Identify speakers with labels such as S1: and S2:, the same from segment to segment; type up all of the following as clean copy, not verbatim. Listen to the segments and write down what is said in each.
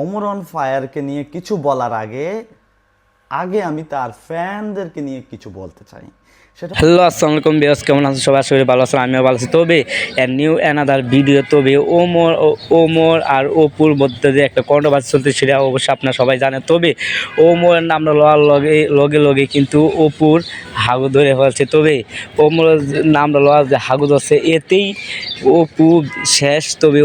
S1: Omar on ফায়ারকে নিয়ে কিছু বলার আগে আগে আমি তার ফ্যানদেরকে নিয়ে কিছু বলতে চাই। সেটা
S2: হ্যালো আসসালামু আলাইকুম বিয়াস, কেমন আছেন সবাই? আশা করি ভালো আছেন, আমিও ভালো আছি। তবে নিউ অ্যানাদার ভিডিও। তবে ওমর আর অপুর মধ্যে যে একটা কন্ট্রোভার্সি চলছে সেটা অবশ্যই আপনারা সবাই জানেন। তবে ওমরের নামটা লওয়ার লগে লগে লগে কিন্তু অপুর হাগু ধরে ফেলছে। তবে ওমরের নামটা লওয়ার যে হাগু ধরছে এতেই অপু শেষ। তবে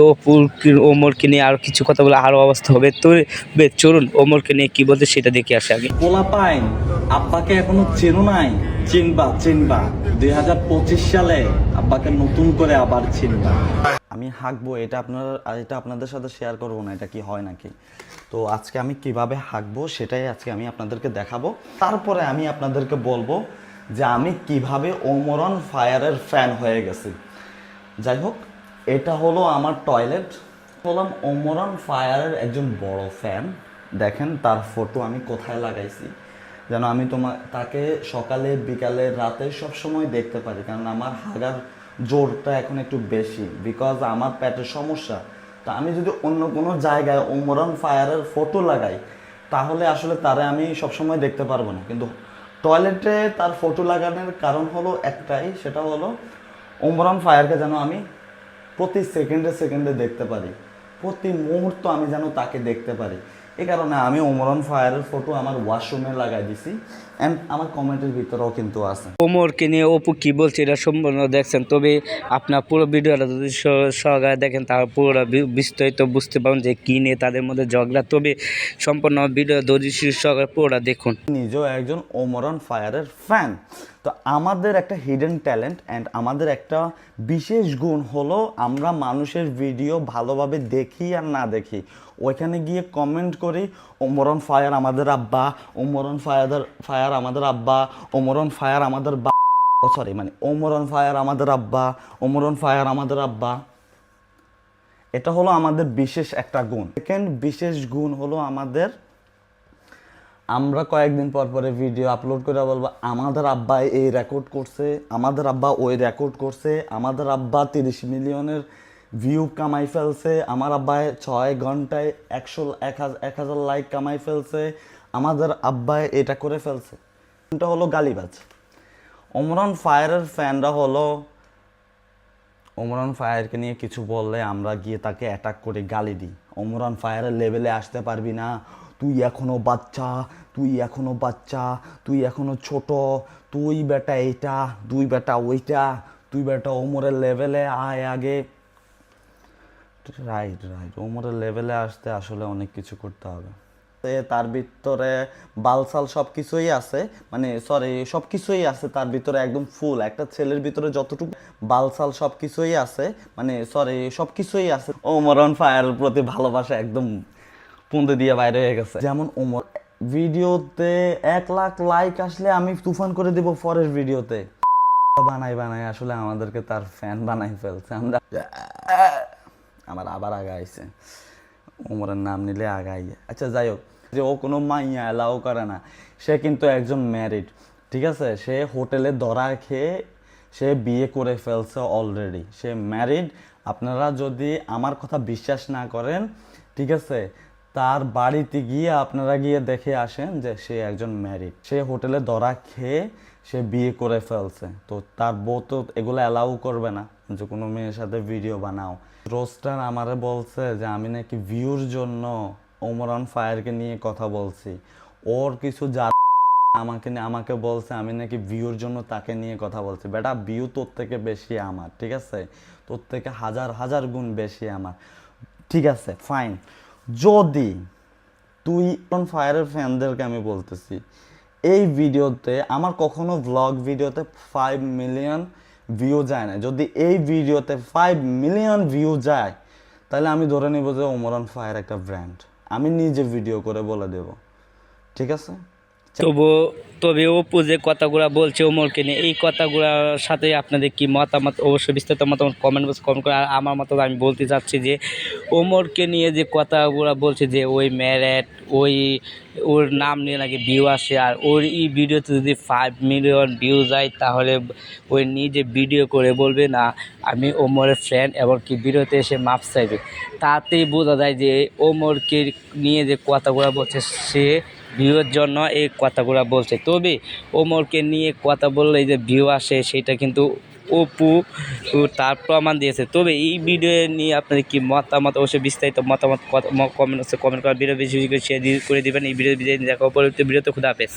S2: ওমরকে নিয়ে আরও কিছু কথা বলে আরও অবস্থা হবে। তবে চলুন ওমরকে নিয়ে কী বলছে সেটা দেখে আসে আগে।
S1: পোলাপাইন আব্বাকে এখনো চেনো নাই, চিনবা চিনবা 2025 সালে আব্বাকে নতুন করে আবার চিনবা। আমি হাঁকবো, এটা আপনাদের সাথে শেয়ার করবো না, এটা কি হয় নাকি? তো আজকে আমি কিভাবে হাঁকবো সেটাই আজকে আমি আপনাদেরকে দেখাবো। তারপরে আমি আপনাদেরকে বলবো যে আমি কিভাবে ওমর অন ফায়ারের ফ্যান হয়ে গেছি। যাই হোক, এটা হলো আমার টয়লেট। হলাম ওমর অন ফায়ারের একজন বড় ফ্যান। দেখেন তার ফটো আমি কোথায় লাগাইছি, যেন আমি তাকে সকালে বিকালে রাতে সব সময় দেখতে পারি। কারণ আমার হাগার জোরটা এখন একটু বেশি, বিকজ আমার পেটের সমস্যা। তো আমি যদি অন্য কোনো জায়গায় ওমর অন ফায়ারের ফটো লাগাই তাহলে আসলে তারে আমি সবসময় দেখতে পারবো না। কিন্তু টয়লেটে তার ফটো লাগানোর কারণ হলো একটাই, সেটা হলো ওমর অন ফায়ারকে যেন আমি প্রতি সেকেন্ডে সেকেন্ডে দেখতে পারি, প্রতি মুহূর্ত আমি যেন তাকে দেখতে পারি। এই কারণে আমি ওমর অন ফায়ারের ফটো আমার ওয়াশরুমে লাগাই দিছি, অ্যান্ড আমার কমেন্টের ভিতরেও কিন্তু আছে।
S2: ওমরকে নিয়ে অপু কী বলছে এটা সম্পূর্ণ দেখছেন। তবে আপনার পুরো ভিডিওটা যদি সহকারে দেখেন তাহলে পুরোটা বিস্তারিত বুঝতে পারবেন যে কী নিয়ে তাদের মধ্যে ঝগড়া। তবে সম্পূর্ণ ভিডিও ধৈর্য সহকারে পুরোটা দেখুন।
S1: নিজেও একজন ওমর অন ফায়ারের ফ্যান। তো আমাদের একটা হিডেন ট্যালেন্ট অ্যান্ড আমাদের একটা বিশেষ গুণ হলো আমরা মানুষের ভিডিও ভালোভাবে দেখি আর না দেখি ওইখানে গিয়ে কমেন্ট করি ওমর অন ফায়ার আমাদের আব্বা, ওমর অন ফায়ার আমাদের আব্বা, ওমর অন ফায়ার আমাদের সরি মানে ওমর অন ফায়ার আমাদের আব্বা, ওমর অন ফায়ার আমাদের আব্বা। এটা হলো আমাদের বিশেষ একটা গুণ। সেকেন্ড বিশেষ গুণ হলো আমরা কয়েকদিন পর পরে ভিডিও আপলোড করে বলবো আমাদের আব্বা এই রেকর্ড করছে, আমাদের আব্বা ওই রেকর্ড করছে, আমাদের আব্বা 30 মিলিয়নের ভিউ কামাই ফেলছে, আমার আব্বা 6 ঘন্টায় 1,000 লাইক কামাই ফেলছে, আমাদের আব্বা এটা করে ফেলছে। এটা হলো গালিবাজ। ওমর অন ফায়ারের ফ্যানরা হলো ওমর অন ফায়ারকে নিয়ে কিছু বললে আমরা গিয়ে তাকে অ্যাটাক করে গালি দিই। ওমর অন ফায়ারের লেভেলে আসতে পারবি না, তুই এখনো বাচ্চা, তুই এখনো বাচ্চা, তুই এখনো ছোট, তুই বেটা এইটা, তুই বেটা ওইটা, তুই বেটা ওমরের লেভেলে আয় আগে। রাইট রাইট, ওমরের লেভেলে আসতে আসলে অনেক কিছু করতে হবে। তার ভিতরে বালসাল সব কিছুই আছে, মানে সরি সব কিছুই আছে তার ভিতরে, একদম ফুল। একটা ছেলের ভিতরে যতটুকু বালসাল সব কিছুই আছে, মানে সরি সব কিছুই আছে। ওমর অন ফায়ারের প্রতি ভালোবাসা একদম পুঁতে দিয়ে বাইরে হয়ে গেছে। যেমন ওমর ভিডিওতে 1 লাখ লাইক আসলে আমি তুফান করে দেব পরের ভিডিওতে। বানাই বানাই আসলে আমাদেরকে তার ফ্যান বানাই ফেলছে। আমার আবার আগাইছে, ওমরের নাম নিলে আগাই। আচ্ছা যাই হোক, যে ও কোনো মাইয়া এলাও করে না, সে কিন্তু একজন ম্যারিড, ঠিক আছে? সে হোটেলে ধরা খেয়ে সে বিয়ে করে ফেলছে অলরেডি, সে ম্যারিড। আপনারা যদি আমার কথা বিশ্বাস না করেন, ঠিক আছে, তার বাড়িতে গিয়ে আপনারা গিয়ে দেখে আসেন যে সে একজন ম্যারিড। সে হোটেলে ধরা খেয়ে সে বিয়ে করে ফেলছে। তো তার বউ তো এগুলো অ্যালাউ করবে না যে কোনো মেয়ের সাথে ভিডিও বানাও। রোস্টার আমারে বলছে যে আমি নাকি ভিউর জন্য ওমর অন ফায়ারকে নিয়ে কথা বলছি। ওর কিছু আমাকে বলছে আমি নাকি ভিউর জন্য তাকে নিয়ে কথা বলছি। বেটা, ভিউ তোর থেকে বেশি আমার, ঠিক আছে? তোর থেকে হাজার হাজার গুণ বেশি আমার, ঠিক আছে? ফাইন। যদি তুই অন ফায়ারের ফ্যানদেরকে আমি বলতেছি, এই ভিডিওতে আমার কখনো ভ্লগ ভিডিওতে 5 মিলিয়ন ভিউ যায় না। যদি এই ভিডিওতে 5 মিলিয়ন ভিউ যায় তাহলে আমি ধরে নিব যে ওমর অন ফায়ার একটা ব্র্যান্ড। আমি নিজে ভিডিও করে বলে দেব, ঠিক আছে?
S2: তবে অপু যে কথাগুলো বলছে ওমরকে নিয়ে, এই কথাগুলোর সাথে আপনাদের কি মতামত অবশ্যই বিস্তারিত মতামত কমেন্ট বক্সে কমেন্ট করে। আর আমার মতো আমি বলতে চাচ্ছি যে ওমরকে নিয়ে যে কথাগুলো বলছে যে ওই ম্যারেট, ওর নাম নিয়ে নাকি ভিউ আসে, আর ওর এই ভিডিওতে যদি 5 মিলিয়ন ভিউ যায় তাহলে ওই নিজে ভিডিও করে বলবে না আমি ওমরের ফ্রেন্ড, এবং কি ভিডিওতে এসে মাপ চাইবে। তাতেই বোঝা যায় যে ওমরকে নিয়ে যে কথাগুলো বলছে সে ভিউয়ের জন্য এই কথাগুলো বলছে। তবে ওমরকে নিয়ে কথা বললে যে ভিউ আসে সেটা কিন্তু অপু তার প্রমাণ দিয়েছে। তবে এই ভিডিও নিয়ে আপনাদের কি মতামত অবশ্যই বিস্তারিত মতামত কমেন্ট কমেন্ট করার ভিডিও বেশি বেশি করে শেয়ার করে দিবেন। এই ভিডিও দেখা পরবর্তী ভিডিওতে। খুদা হাফেজ।